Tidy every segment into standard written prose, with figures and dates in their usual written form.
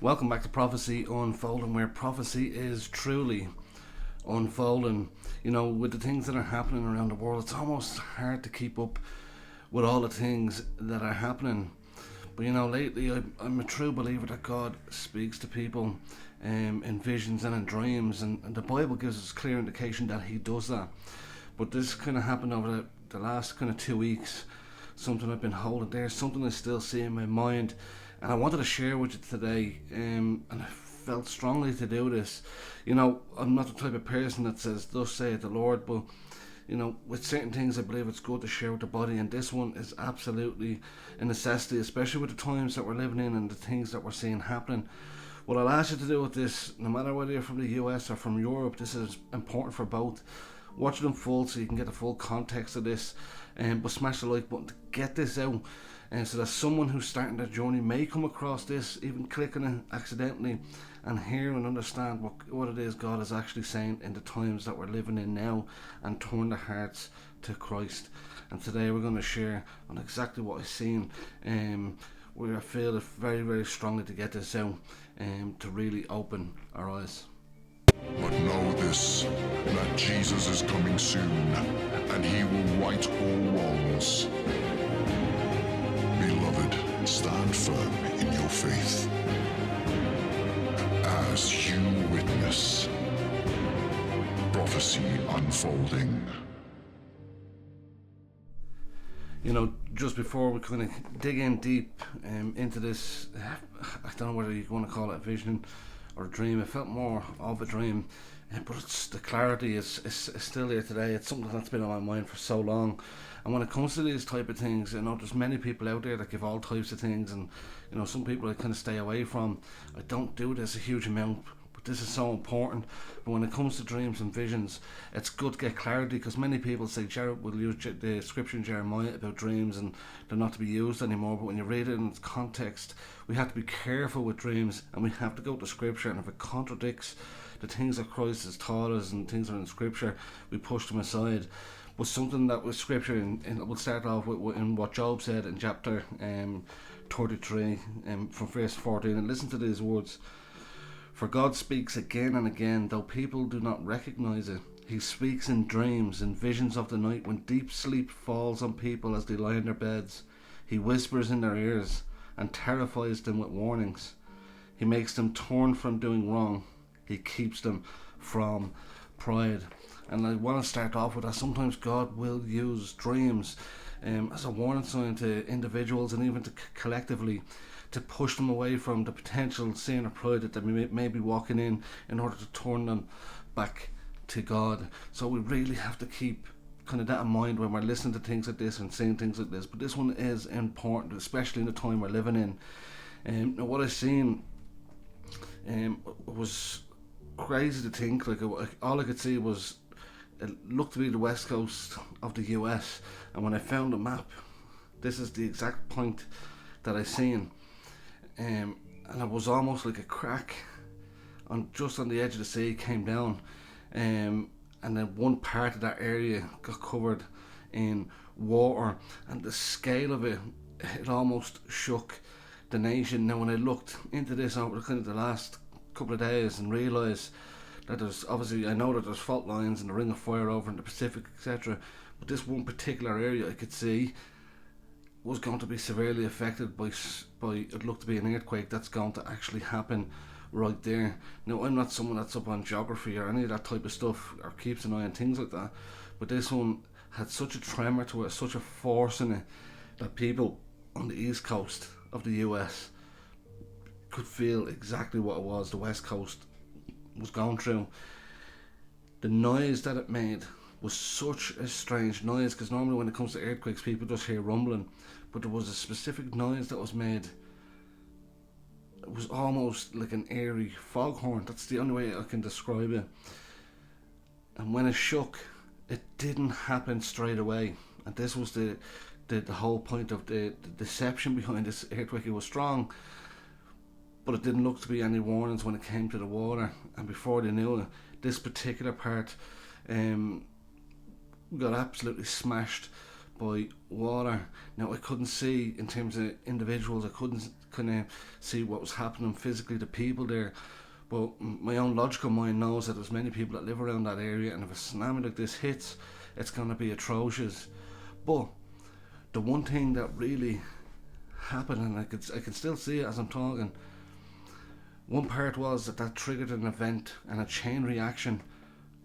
Welcome back to Prophecy Unfolding, where prophecy is truly unfolding. You know, with the things that are happening around the world, it's almost hard to keep up with all the things that are happening. But you know, lately I'm a true believer that God speaks to people in visions and in dreams, and the Bible gives us clear indication that He does that. But this kind of happened over the last kind of 2 weeks. Something I've been holding there, something I still see in my mind, and I wanted to share with you today. And I felt strongly to do this. You know, I'm not the type of person that says, "Thus saith the Lord," but you know, with certain things I believe it's good to share with the body, and this one is absolutely a necessity, especially with the times that we're living in and the things that we're seeing happening. What I'll ask you to do with this, no matter whether you're from the US or from Europe, this is important for both. Watch it in full so you can get the full context of this, but smash the like button to get this out, so that someone who's starting their journey may come across this, even clicking it accidentally, and hear and understand what it is God is actually saying in the times that we're living in now, and turn their hearts to Christ. And today we're going to share on exactly what I've seen, where I feel it very, very strongly to get this out, to really open our eyes. But know this, that Jesus is coming soon, and He will right all wrongs. Beloved, stand firm in your faith as you witness prophecy unfolding. You know, just before we kind of dig in deep into this, I don't know whether you want to call it a vision or a dream. It felt more of a dream, but it's, the clarity is still there today. It's something that's been on my mind for so long. And when it comes to these type of things, you know, there's many people out there that give all types of things, and you know, some people I kind of stay away from. I don't do this a huge amount, but this is so important. But when it comes to dreams and visions, it's good to get clarity, because many people say Jared will use the scripture in Jeremiah about dreams and they're not to be used anymore. But when you read it in its context, we have to be careful with dreams, and we have to go to scripture, and if it contradicts the things that Christ has taught us and things that are in scripture, we push them aside. But something that was scripture, and we'll start off with in what Job said in chapter 33 from verse 14, and listen to these words. For God speaks again and again, though people do not recognize it. He speaks in dreams, in visions of the night, when deep sleep falls on people as they lie in their beds. He whispers in their ears and terrifies them with warnings. He makes them turn from doing wrong. He keeps them from pride. And I want to start off with that. Sometimes God will use dreams as a warning sign to individuals, and even to collectively, to push them away from the potential sin or pride that they may be walking in order to turn them back to God. So we really have to keep kind of that in mind when we're listening to things like this and saying things like this. But this one is important, especially in the time we're living in. Now what I've seen was crazy to think. Like, all I could see was, it looked to be the west coast of the US, and when I found a map, this is the exact point that I seen, and it was almost like a crack just on the edge of the sea came down, and then one part of that area got covered in water, and the scale of it almost shook the nation. Now when I looked into this over kind of the last couple of days and realised that there's obviously, I know that there's fault lines and the Ring of Fire over in the Pacific, etc., but this one particular area I could see was going to be severely affected by it looked to be an earthquake that's going to actually happen right there. Now I'm not someone that's up on geography or any of that type of stuff, or keeps an eye on things like that, but this one had such a tremor to it, such a force in it, that people on the east coast of the US could feel exactly what it was the west coast was going through. The noise that it made was such a strange noise, because normally when it comes to earthquakes people just hear rumbling, but there was a specific noise that was made. It was almost like an eerie foghorn. That's the only way I can describe it. And when it shook, it didn't happen straight away, and this was the whole point of the deception behind this earthquake. It was strong, but it didn't look to be any warnings when it came to the water, and before they knew it, this particular part got absolutely smashed by water. Now I couldn't see in terms of individuals, I couldn't kind of see what was happening physically to people there, but my own logical mind knows that there's many people that live around that area, and if a tsunami like this hits, it's going to be atrocious. But the one thing that really happened, and I can still see it as I'm talking, one part was that triggered an event and a chain reaction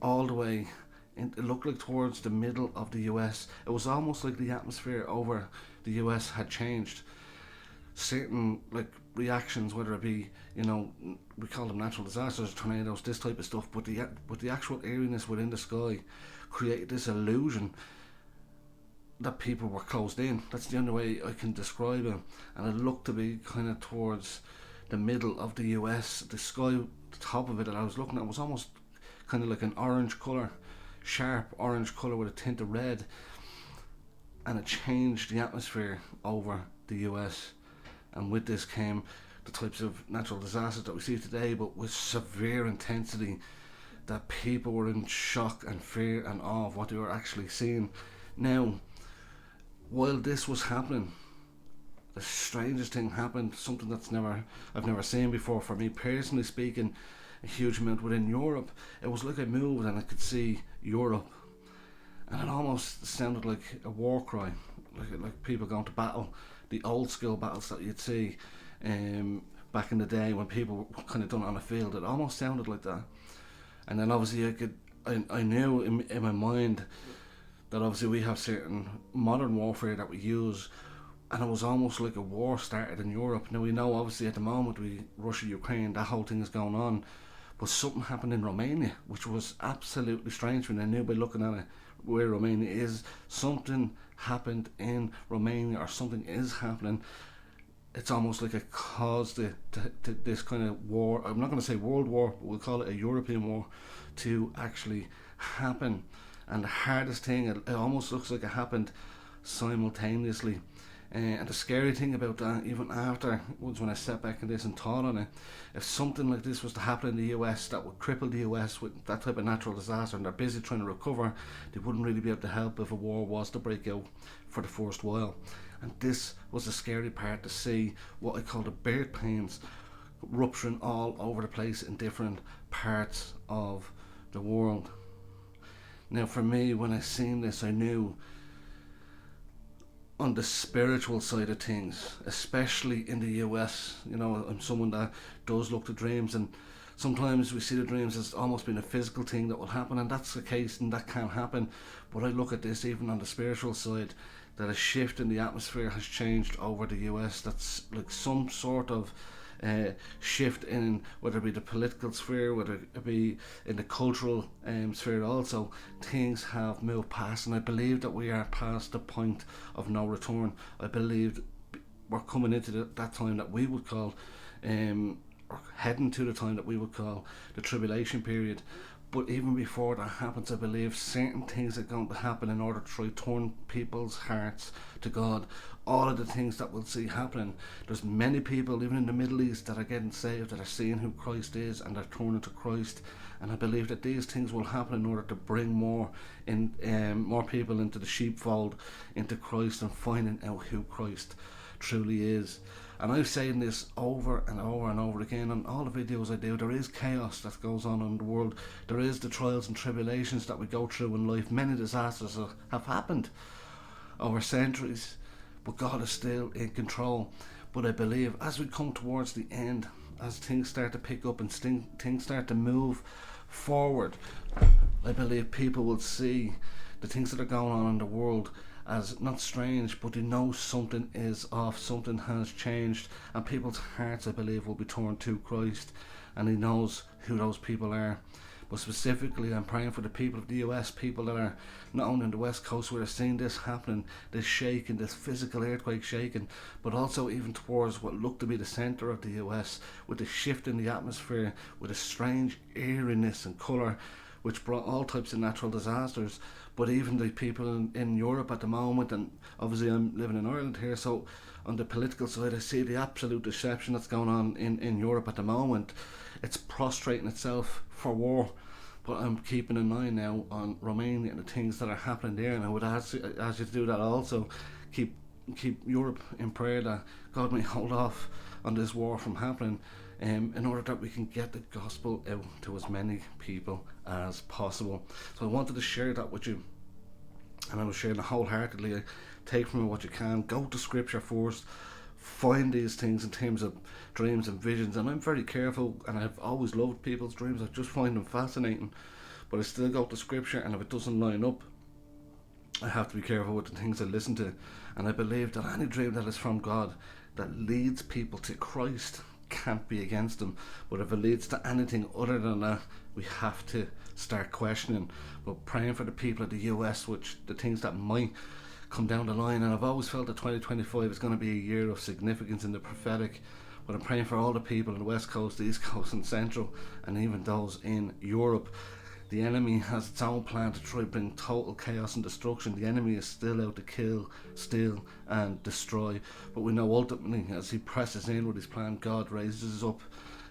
all the way. It looked like towards the middle of the US. It was almost like the atmosphere over the US had changed. Certain like reactions, whether it be, you know, we call them natural disasters, tornadoes, this type of stuff, but the actual airiness within the sky created this illusion that people were closed in. That's the only way I can describe it. And it looked to be kind of towards the middle of the US. The sky, the top of it that I was looking at was almost kind of like an orange colour, sharp orange colour with a tint of red, and it changed the atmosphere over the US. And with this came the types of natural disasters that we see today, but with severe intensity, that people were in shock and fear and awe of what they were actually seeing. Now, while this was happening, the strangest thing happened, something I've never seen before for me personally speaking, a huge amount within Europe. It was like I moved and I could see Europe, and it almost sounded like a war cry, like people going to battle, the old school battles that you'd see back in the day when people kind of done it on a field. It almost sounded like that. And then obviously I knew in my mind that obviously we have certain modern warfare that we use, and it was almost like a war started in Europe. Now we know obviously at the moment Russia, Ukraine, that whole thing is going on, but something happened in Romania, which was absolutely strange when I knew by looking at it where Romania is. Something happened in Romania, or something is happening. It's almost like it caused this kind of war. I'm not going to say world war, but we'll call it a European war to actually happen. And the hardest thing, it almost looks like it happened simultaneously. And the scary thing about that, even after, was when I sat back in this and thought on it, if something like this was to happen in the US that would cripple the US with that type of natural disaster, and they're busy trying to recover, they wouldn't really be able to help if a war was to break out for the first while. And this was the scary part, to see what I call the birth pains rupturing all over the place in different parts of the world. Now for me, when I seen this, I knew on the spiritual side of things, especially in the US, you know, I'm someone that does look to dreams, and sometimes we see the dreams as almost being a physical thing that will happen, and that's the case, and that can happen. But I look at this even on the spiritual side, that a shift in the atmosphere has changed over the US. That's like some sort of shift in, whether it be the political sphere, whether it be in the cultural sphere also. Things have moved past, and I believe that we are past the point of no return. I believe we're coming into that time that we would call, or heading to the time that we would call the tribulation period. But even before that happens, I believe certain things are going to happen in order to try to turn people's hearts to God. All of the things that we'll see happening. There's many people, even in the Middle East, that are getting saved, that are seeing who Christ is, and they're turning to Christ. And I believe that these things will happen in order to bring more people into the sheepfold, into Christ, and finding out who Christ truly is. And I'm saying this over and over and over again on all the videos I do. There is chaos that goes on in the world. There is the trials and tribulations that we go through in life. Many disasters have happened over centuries, but God is still in control. But I believe as we come towards the end, as things start to pick up and things start to move forward, I believe people will see the things that are going on in the world as not strange, but they know something is off, something has changed, and people's hearts, I believe, will be turned to Christ, and He knows who those people are. But specifically, I'm praying for the people of the US, people that are not only on the West Coast where they're seeing this happening, this shaking, this physical earthquake shaking, but also even towards what looked to be the centre of the US, with the shift in the atmosphere, with a strange eeriness and colour, which brought all types of natural disasters. But even the people in Europe at the moment, and obviously I'm living in Ireland here, so on the political side I see the absolute deception that's going on in Europe at the moment. It's prostrating itself for war. but I'm keeping an eye now on Romania and the things that are happening there, and I would ask you to do that also. Keep Europe in prayer that God may hold off on this war from happening, in order that we can get the gospel out to as many people as possible. So I wanted to share that with you, and I was sharing it wholeheartedly. Take from it what you can. Go to Scripture first. Find these things in terms of dreams and visions, and I'm very careful, and I've always loved people's dreams. I just find them fascinating, but I still go to Scripture, and if it doesn't line up, I have to be careful with the things I listen to. And I believe that any dream that is from God, that leads people to Christ, can't be against them. But if it leads to anything other than that, we have to start questioning. But praying for the people of the US, which the things that might come down the line. And I've always felt that 2025 is going to be a year of significance in the prophetic. But I'm praying for all the people on the West Coast, the East Coast and Central, and even those in Europe. The enemy has its own plan to try to bring total chaos and destruction. The enemy is still out to kill, steal and destroy. But we know ultimately, as he presses in with his plan, God raises up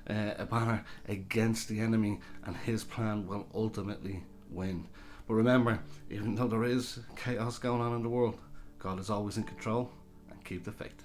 a banner against the enemy, and his plan will ultimately win. But remember, even though there is chaos going on in the world, God is always in control, and keep the faith.